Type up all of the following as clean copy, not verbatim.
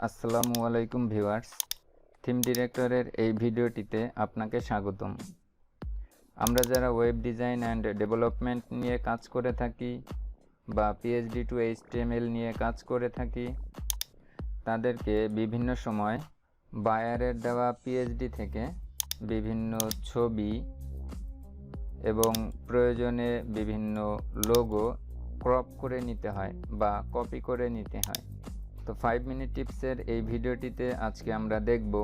আসসালামু আলাইকুম viewers, theme ডিরেক্টরের এই ভিডিওটিতে আপনাকে স্বাগতম। আমরা যারা ওয়েব ডিজাইন অ্যান্ড ডেভেলপমেন্ট নিয়ে কাজ করে থাকি বা পিএইচডি টু এইচটিএমএল নিয়ে কাজ করে থাকি, তাদেরকে বিভিন্ন সময় বায়ারের দেওয়া পিএইচডি থেকে বিভিন্ন ছবি এবং প্রয়োজনে বিভিন্ন লোগো ক্রপ করে নিতে হয় বা কপি করে নিতে হয়। তো 5 মিনিট টিপসের এই ভিডিওটিতে আজকে আমরা দেখব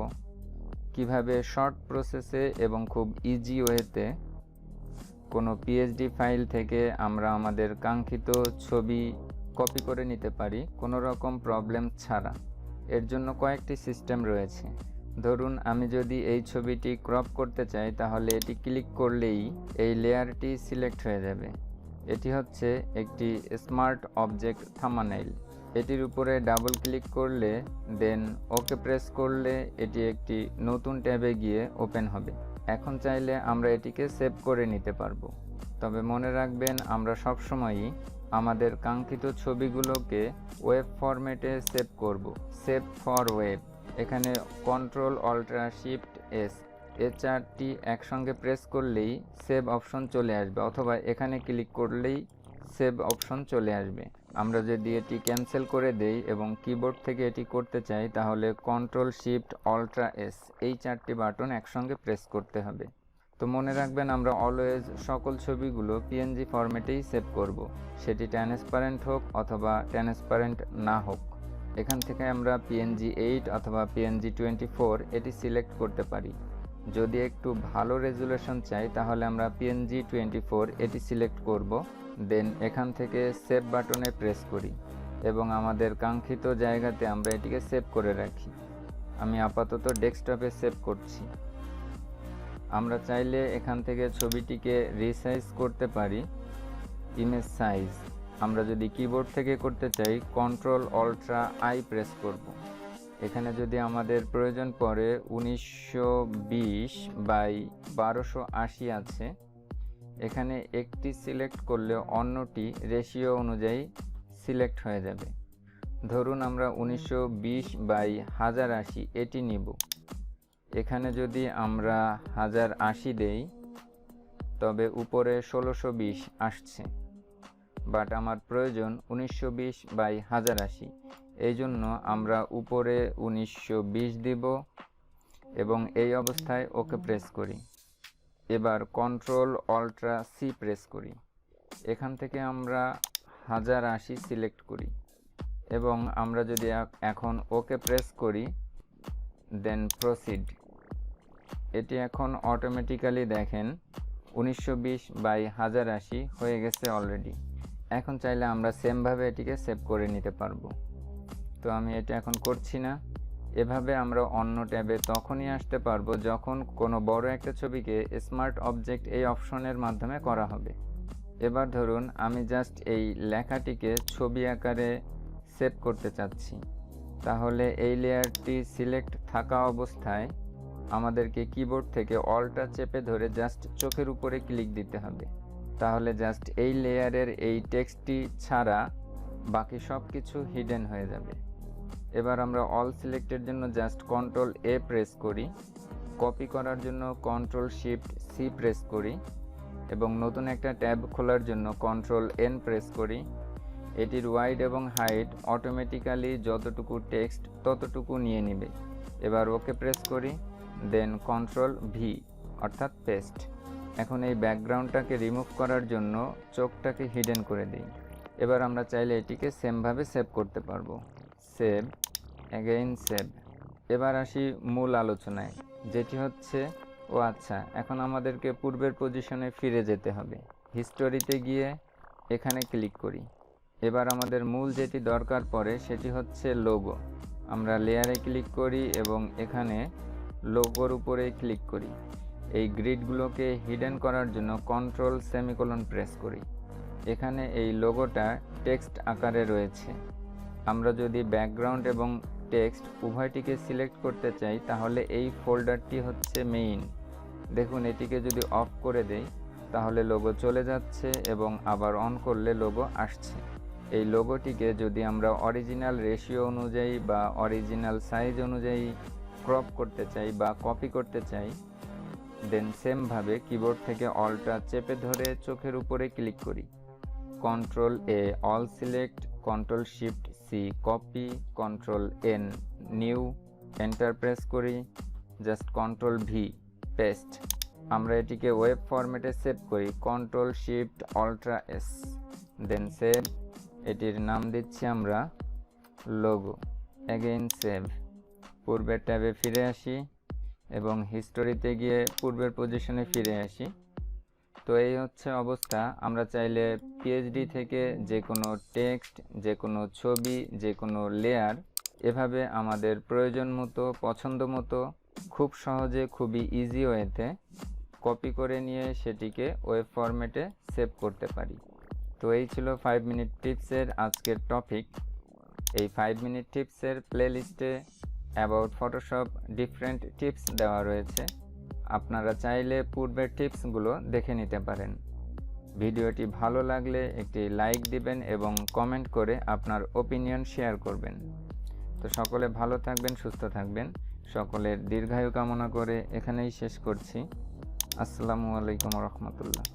কিভাবে শর্ট প্রসেসে এবং খুব ইজি ওয়েতে কোনো পিএইচডি ফাইল থেকে আমরা আমাদের কাঙ্ক্ষিত ছবি কপি করে নিতে পারি কোনো রকম প্রবলেম ছাড়া। এর জন্য কয়েকটি সিস্টেম রয়েছে। ধরুন আমি যদি এই ছবিটি ক্রপ করতে চাই, তাহলে এটি ক্লিক করলেই এই লেয়ারটি সিলেক্ট হয়ে যাবে। এটি হচ্ছে একটি স্মার্ট অবজেক্ট থাম্বনেইল। এটির উপরে ডাবল ক্লিক করলে দেন ওকে প্রেস করলে এটি একটি নতুন ট্যাবে গিয়ে ওপেন হবে। এখন চাইলে আমরা এটিকে সেভ করে নিতে পারবো। তবে মনে রাখবেন, আমরা সবসময়ই আমাদের কাঙ্ক্ষিত ছবিগুলোকে ওয়েব ফরম্যাটে সেভ করব। সেভ ফর ওয়েব, এখানে Ctrl-Alt-Shift-S এই চারটি একসঙ্গে প্রেস করলেই সেভ অপশন চলে আসবে, অথবা এখানে ক্লিক করলেই সেভ অপশন চলে আসবে। আমরা যদি এটি ক্যান্সেল করে দেই এবং কিবোর্ড থেকে এটি করতে চাই, তাহলে Ctrl-Shift-Alt-S এই চারটি বাটন একসঙ্গে প্রেস করতে হবে। তো মনে রাখবেন, আমরা অলওয়েজ সকল ছবিগুলো পিএনজি ফরম্যাটেই সেভ করব, সেটি ট্রান্সপারেন্ট হোক অথবা ট্রান্সপারেন্ট না হোক। এখান থেকে আমরা PNG 8 অথবা PNG 24 এটি সিলেক্ট করতে পারি। যদি একটু ভালো রেজুলেশন চাই, তাহলে আমরা PNG 24 এটি সিলেক্ট করব। দেন এখান থেকে সেভ বাটনে প্রেস করি এবং আমাদের কাঙ্ক্ষিত জায়গাতে আমরা এটিকে সেভ করে রাখি। আমি আপাতত ডেস্কটপে সেভ করছি। আমরা চাইলে এখান থেকে ছবিটিকে রিসাইজ করতে পারি। ইমেজ সাইজ আমরা যদি কিবোর্ড থেকে করতে চাই, Ctrl-Alt-I প্রেস করব। এখানে যদি আমাদের প্রয়োজন পড়ে 1920x1280 আছে, এখানে একটি সিলেক্ট করলে অন্যটি রেশিও অনুযায়ী সিলেক্ট হয়ে যাবে। ধরুন আমরা 1920x1080 এটি নিব। এখানে যদি আমরা 1080 দেই, তবে উপরে 1620 আসছে, বাট আমার প্রয়োজন 1920x1080। এই জন্য আমরা উপরে 1920 দিব এবং এই অবস্থায় ওকে প্রেস করি। এবার Ctrl-Alt-C প্রেস করি। এখান থেকে আমরা 1080 সিলেক্ট করি এবং আমরা যদি এখন ওকে প্রেস করি, দেন প্রসিড, এটি এখন অটোমেটিক্যালি দেখেন 1920x1080 হয়ে গেছে অলরেডি। এখন চাইলে আমরা সেমভাবে এটিকে সেভ করে নিতে পারবো। তো আমি এটা এখন করছি না। এভাবে আমরা অন্য ট্যাবে তখনই আসতে পারবো যখন কোনো বড় একটা ছবিকে স্মার্ট অবজেক্ট এই অপশনের মাধ্যমে করা হবে। এবার ধরুন আমি জাস্ট এই লেখাটিকে ছবি আকারে সেভ করতে চাচ্ছি, তাহলে এই লেয়ারটি সিলেক্ট থাকা অবস্থায় আমাদেরকে কিবোর্ড থেকে অল্টা চেপে ধরে জাস্ট চোখের উপরে ক্লিক দিতে হবে। তাহলে জাস্ট এই লেয়ারের এই টেক্সটটি ছাড়া বাকি সব কিছু হিডেন হয়ে যাবে। এবার আমরা অল সিলেক্টের জন্য জাস্ট Ctrl-A প্রেস করি, কপি করার জন্য Ctrl-Shift-C প্রেস করি এবং নতুন একটা ট্যাব খোলার জন্য Ctrl-N প্রেস করি। এটির ওয়াইড এবং হাইট অটোমেটিক্যালি যতটুকু টেক্সট ততটুকু নিয়ে নেবে। এবার ওকে প্রেস করি, দেন Ctrl-V অর্থাৎ পেস্ট। এখন এই ব্যাকগ্রাউন্ডটাকে রিমুভ করার জন্য চোখটাকে হিডেন করে দিই। এবার আমরা চাইলে এটিকে সেমভাবে সেভ করতে পারবো। Save, again save. এবার আসি মূল আলোচনায়, যেটি হচ্ছে আচ্ছা, এখন আমাদেরকে পূর্বের পজিশনে ফিরে যেতে হবে। হিস্টোরিতে গিয়ে এখানে ক্লিক করি। এবার আমাদের মূল যেটি দরকার পড়ে সেটি হচ্ছে লোগো। আমরা লেয়ারে ক্লিক করি এবং এখানে লোগোর উপরে ক্লিক করি। এই গ্রিডগুলোকে হিডেন করার জন্য Ctrl-সেমিকোলন প্রেস করি। এখানে এই লোগোটা টেক্সট আকারে রয়েছে। আমরা যদি ব্যাকগ্রাউন্ড এবং টেক্সট উভয়টিকে সিলেক্ট করতে চাই, তাহলে এই ফোল্ডারটি হচ্ছে মেইন। দেখুন, এটিকে যদি অফ করে দেই, তাহলে লোগো চলে যাচ্ছে এবং আবার অন করলে লোগো আসছে। এই লোগোটিকে যদি আমরা অরিজিনাল রেশিও অনুযায়ী বা অরিজিনাল সাইজ অনুযায়ী ক্রপ করতে চাই বা কপি করতে চাই, দেন সেমভাবে কিবোর্ড থেকে অলটা চেপে ধরে চোখের উপরে ক্লিক করি, control A all select, control shift C copy, control N new, enter press করি, জাস্ট কন্ট্রোল ভি পেস্ট। আমরা এটিকে ওয়েব ফরম্যাটে সেভ করি, control shift alt S, then save. এটির নাম দিচ্ছি আমরা লোগো, অ্যাগেইন সেভ। পূর্বের ট্যাবে ফিরে আসি এবং হিস্টোরিতে গিয়ে পূর্বের পজিশনে ফিরে আসি। তো এই হচ্ছে অবস্থা। আমরা চাইলে পিএইচডি থেকে যে কোনো টেক্সট, যে কোনো ছবি, যে কোনো লেয়ার এভাবে আমাদের প্রয়োজন মতো, পছন্দ মতো, খুব সহজে, খুবই ইজি ওয়েতে কপি করে নিয়ে সেটিকে ওয়েব ফরম্যাটে সেভ করতে পারি। তো এই ছিল 5 মিনিট টিপসের আজকের টপিক। এই 5 মিনিট টিপসের প্লেলিস্টে অ্যাবাউট ফটোশপ ডিফারেন্ট টিপস দেওয়া রয়েছে, আপনারা চাইলে পূর্বের টিপসগুলো দেখে নিতে পারেন। ভিডিওটি ভালো লাগলে একটি লাইক দিবেন এবং কমেন্ট করে আপনার ওপিনিয়ন শেয়ার করবেন। তো সকলে ভালো থাকবেন, সুস্থ থাকবেন, সকলের দীর্ঘায়ু কামনা করে এখানেই শেষ করছি। আসসালামু আলাইকুম রহমতুল্লাহ।